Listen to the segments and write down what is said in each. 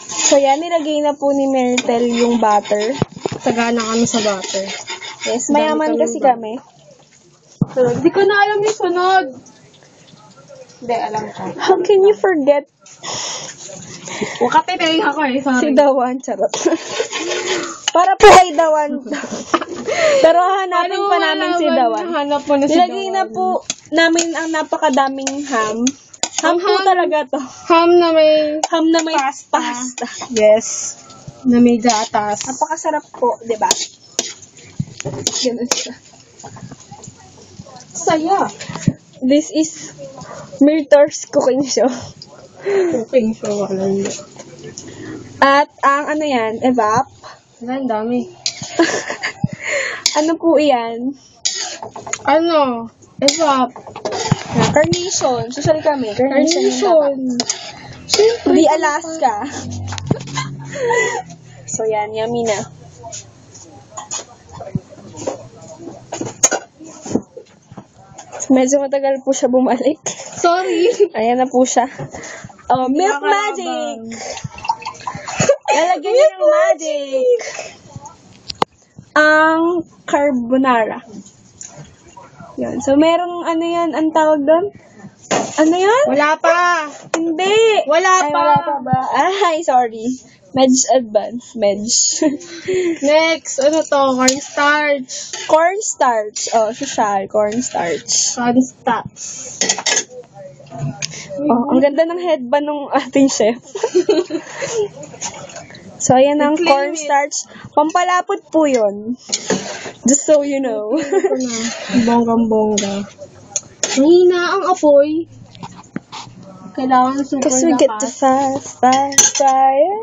So, yan, nilagay na po ni Meritel yung butter. Tagana kami sa butter. Yes, mayaman kasi kami. Hindi ko na alam yung sunod. Hindi, alam ko. How can you forget Wakatiting ako eh, sorry. si Dawan? Charot. Para po kay Dawan. Pero hanapin pa namin si Dawan. Hanap mo na si Nilagay Dawan. na po namin ang napakadaming ham. Ham po talaga to. Ham na may Ham na may Pasta. pasta. yes. Na may gatas. Napakasarap po, di ba? Ganun siya. Saya. This is Mirtor's cooking show. Cooking show. Alam niyo. At ang ano yan, evap. Ang dami. Ano po yan? Ano? Evap. Carnation. Social kami. Carnation. Carnation. Siyempre. Hindi Alaska. So yan, yummy na. Medyo matagal po siya bumalik. Sorry. Ayan na po siya. Oh, milk magic! Lalagyan niyo ng magic! Ang carbonara. Yan. So, merong ano yan, ang tawag doon? Ano yan? Wala pa. Hindi! Wala Ay, pa. wala pa ba? Ay, sorry. Medj advance. Medj. Next, ano to? Cornstarch. Cornstarch. Oh, social. Cornstarch. Cornstarch. Oh, ang ganda ng headband ng ating chef. So, ayan ang Reclaim cornstarch. Pampalapot po yun. Just so you know. Ito na. Bonggang-bongga. Mahina ang apoy. Kailangan super Because we get to fast fire.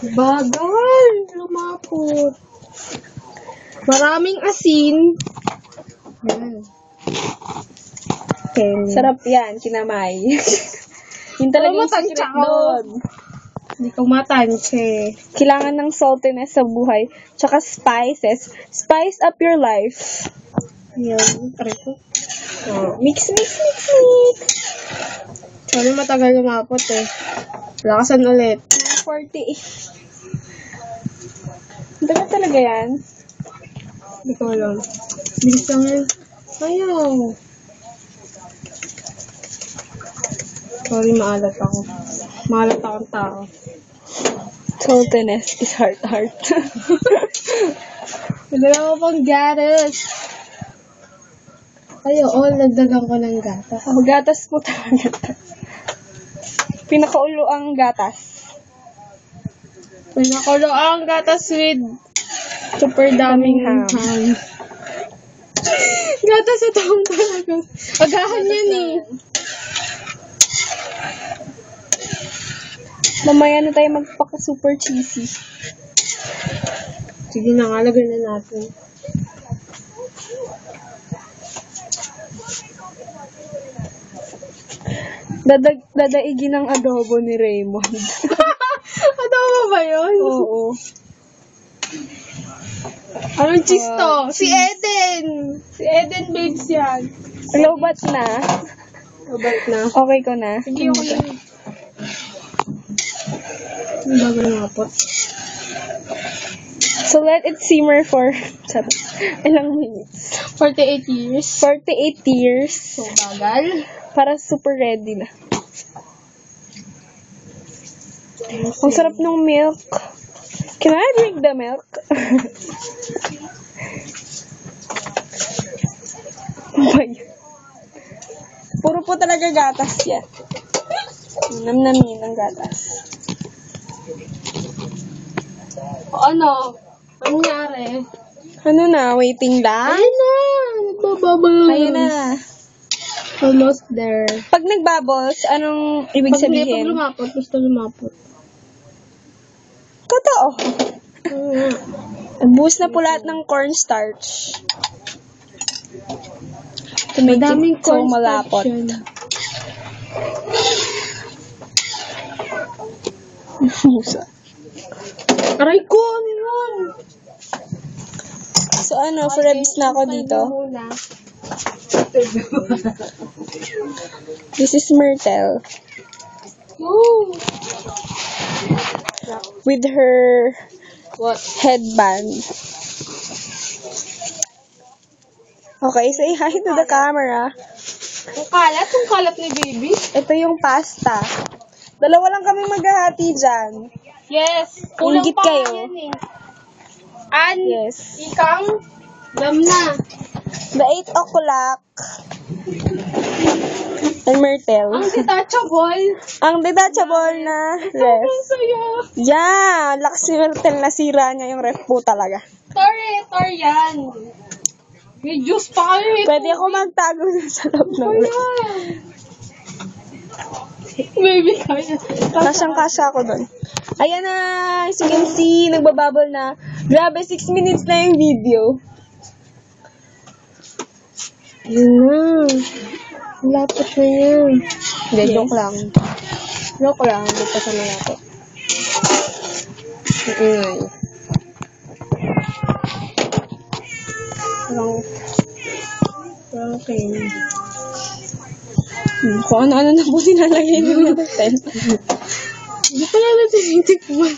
Bagal. Lumapot. Maraming asin. Yan. Okay. Sarap yan, kinamay. Yun talaga yung matansya secret ko. doon. Hindi ko matansya. Kailangan ng saltiness sa buhay. Tsaka spices. Spice up your life. Yan. Try ko. Oh, mix, mix, mix, mix. Sorry, matagal lumapot eh. Lakasan ulit. 48. Ang tagal talaga yan. Hindi ko alam. Bilis lang yan. Ayaw. Sorry, maalat ako. Maalat akong tao. Saltiness is heart. Nagdala ko pang gatas. Ayaw, nagdagan ko ng gatas. Oh, gatas po talaga. Pinakaulo ang gatas. Pinakulo ang gatas with super daming ham. Gatas sa taong talaga. Agahan yan eh. Mamaya na tayo magpaka-super cheesy. Sige na nga, lagyan na natin. Dadaigin ng adobo ni Raymond. Adobo ba yun? Oo. Anong cheese to? Si Eden! Si Eden babes yan. Lobat na. Kabait na. Okay ko na. Sige, ako na. Ang bagal nga po. So, let it simmer for ilang minutes? 48 years. 48 years. So, bagal. Para super ready na. Ang sarap ng milk. Can I drink the milk? Oh my God. Puro po talaga gatas yan. Namnamin ang gatas. O ano? Anong nangyari? Ano na? Waiting lang? Ayun na! Nagbabubbles. Ayun na. Almost there. Pag nagbubbles, anong ibig Pag sabihin? lumapot, gusto lumapot. Totoo. Buhos na po lahat ng cornstarch. To make Madaming it so cornstarch malapot. yan. Musa. Aray ko! Ano yun? So ano, Frebs na ako dito. Muna. This is Myrtle. Ooh. With her What? headband. Okay, say hi to the camera. Ang kalat? Ang kalat ni baby? Ito yung pasta. Dalawa lang kami maghahati dyan. Yes. Inggit Kulang pa kayo. nga yan eh. An, Yes. ikang, dam na. The 8 o'clock. And Myrtle. Ang detachable. Ang detachable na Ang ref. saya. Yeah, lakas ni Myrtle, nasira niya yung ref po talaga. Tor yan. May juice pa kayo eh. Pwede ako magtago na sa loob ng ref. Ayan. Baby, kaya. Kasyang-kasya ako doon. Ayan na, as you can see, nagbabubble na. Grabe, 6 minutes na yung video. Yun na. Malapit na yan. Hindi, Yes. joke lang. Joke lang, hindi pa siya malapit. Ingay. Parang kain. Kung ano-ano na po sinalagay ng hotel. Hindi ko naman tinitikman.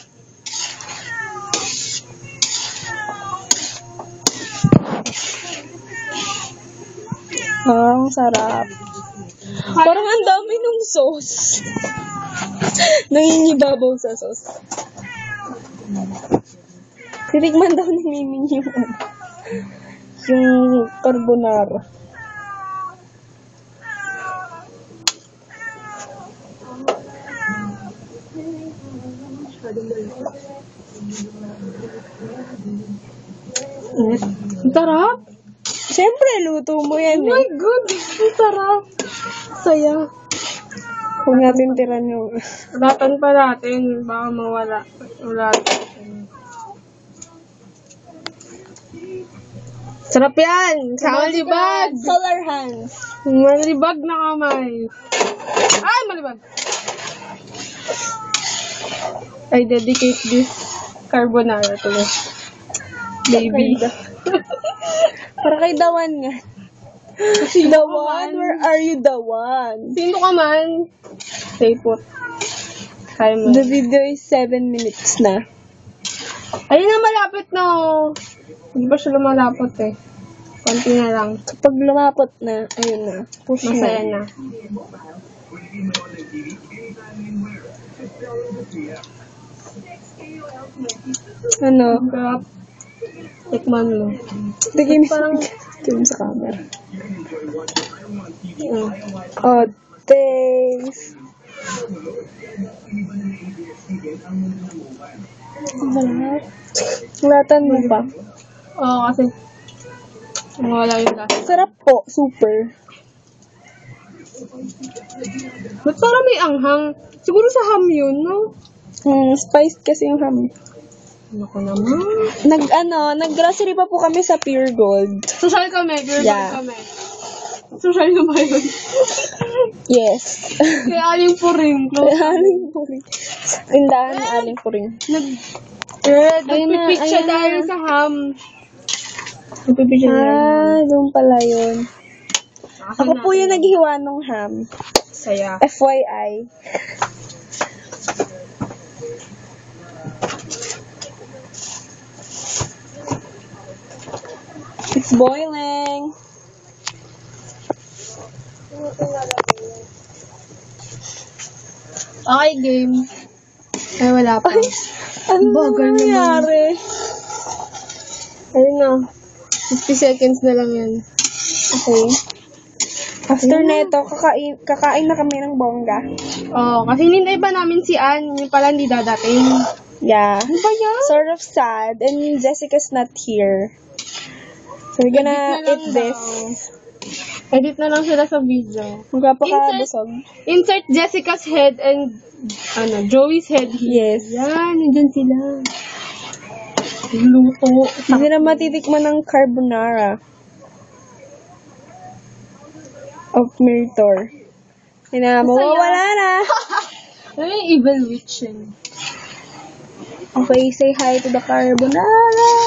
Ang sarap. Parang ang dami ng sauce. Nangingibabaw sa sauce. Titikman daw ni Mimi yung carbonara. Ang sarap. Siyempre, luto mo yan Oh my eh. God. Ang sarap. Saya. Huwag natin tiran yung... Datan pa natin. Baka mawala. Wala. Sarap yan. Sa malibag. Solar hands. Malibag na kamay. Ay, malibag. I dedicate this carbonara to this baby. Para kay Dawan nga. Sino The ka one? man? Where are you, the one? Sino ka man? Stay put. Kaya mo. The video is 7 minutes na. Ayun na, malapit na. Hindi pa siya lumalapot eh. Konti na lang. Kapag lumapot na, ayun na. Push Masaya na. na. Ano? Sarap. Tikman mo. Tingin Parang- tingin sa camera. Oh, thanks. Balat. Latan mo pa. Oo, kasi wala yung lasa. Sarap po, super. Ba't parang may anghang? Siguro sa ham yun, no? Spiced kasi yung ham. Naku naman. Nag-grocery pa po kami sa Pure Gold. Social kami, pure Yeah. gold kami. Social na ba yun? Yes. Kaya aling po rin. Aling puring. Tindahan ng aling puring. Ayun na, Nagpipicture ayun na. dahil sa ham. Nagpipicture dahil. Doon pala yun. Ako po yung naghiwa ng ham. Saya. FYI. It's boiling. Okay, game. Ay, wala pa. Ano Bagal naman. nangyari? Ayun na. 50 seconds na lang yan. Okay. After neto, kakain na kami ng bongga. Oo, kasi hinintay pa namin si Ann. Yung pala hindi dadating. Yeah. Ano ba yan? Sort of sad. And Jessica's not here. So we're gonna Edit na lang eat this. Edit na lang sila sa video. Magpapakabusog. Insert Jessica's head and Joey's head here. Yes. Yan, nandyan sila. Luto. Hindi na matitikman ng carbonara. Of Meritor. Yun na, mawawala na. Ano yung evil witch yun? Okay, say hi to the carbonara.